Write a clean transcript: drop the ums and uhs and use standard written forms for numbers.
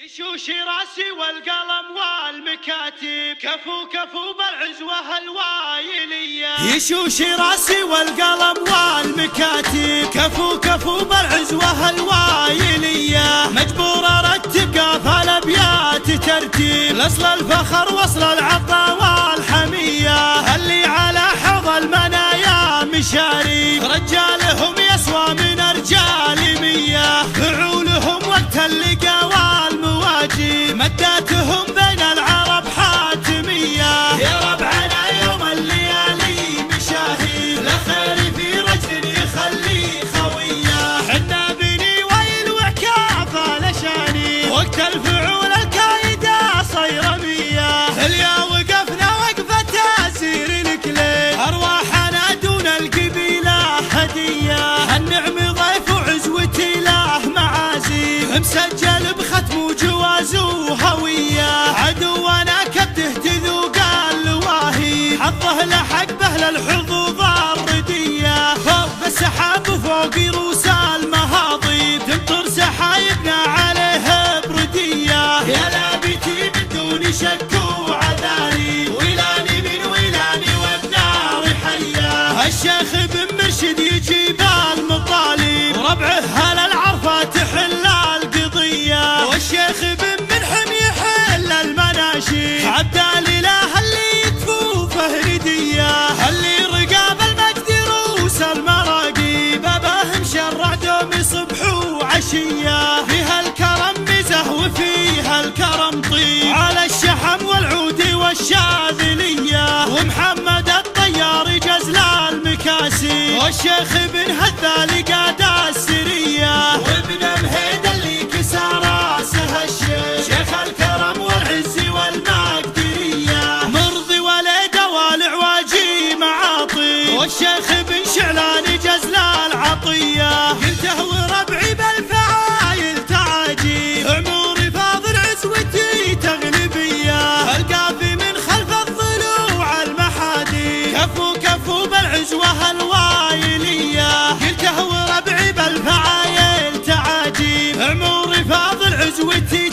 يشوش راسي والقلم والمكاتب كفو كفو بالعزوة الوايلية. يشوش راسي والقلم والمكاتب كفو كفو بالعزوة الوايلية. مجبور ارتب قافة الابيات ترتيب لاصل الفخر وصل العطا والحمية. اللي على حوض المنايا مشاري رجالهم يسوى من رجال 100. فعولهم وقت اللقا والمواجب مداتهم بين العرب حاتمية. يا ربعنا يوم الليالي مشاهير لخير في رجل يخلي خوية. حنا بني ويل وعكافة لشاني وقت الفعول الكايدة صير 100. اليا وقفنا وقفة تسير الكليل أرواحنا دون القبيلة هدية. النعم ضيف وعزوتي له معازيم مسجل بختم وجواز وهوية. عدونا كبده تذوق الواهي حظه لحق بهل الحظوظ الردية. فوق بالسحاب وفوق رؤوس المهاضيم تمطر سحايبنا عليه بردية. يا لابتي من دون شك وعذاري ويلاني من ويلاني وبنار حية. الشيخ بن مرشد يجيب المطالب وربعه هل العرفة تحل القضية. والشيخ بن منحم يحل المناشي عبد الاله اللي يكفوفه ردية. اللي رقاب المجد روس المراقيب اباهم شرع دومي صبح وعشية. فيها الكرم مزه وفيها الكرم طيب على الشحم والعود والشاذلية. ومحمد الطيار جزل المكاسي والشيخ بن هذا قاد السرية. وابن مهيد اللي كسى راسه الشيخ شيخ الكرم والعز والمقدرية. مرضي وليد والعواجي معاطي والشيخ بن شعلان جزل العطية. قلته وربعي بالفعايل تعاجي عموري فاضل عزوتي تغلبية. القافي من خلف الضلوع المحادي كفو كفو بالعزوة الوايلية. قلته وربعي بالفعايل تعاجي عموري فاضل عزوتي